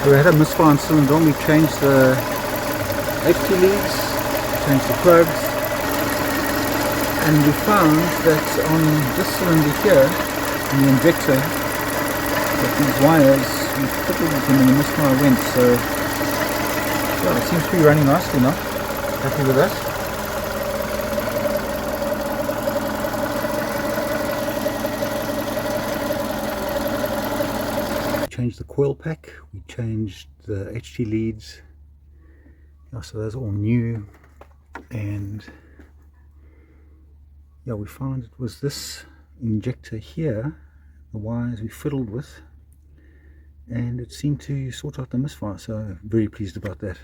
We had a misfire on cylinder on. We changed the HT leads, changed the plugs, and we found that on this cylinder here, in the injector, that these wires, we fiddled with them and the misfire went. So yeah, it seems to be running nicely now. Happy with that. Changed the coil pack, we changed the HT leads, yeah, so those are all new. And yeah, we found it was this injector here, the wires we fiddled with, and it seemed to sort out the misfire, so very pleased about that.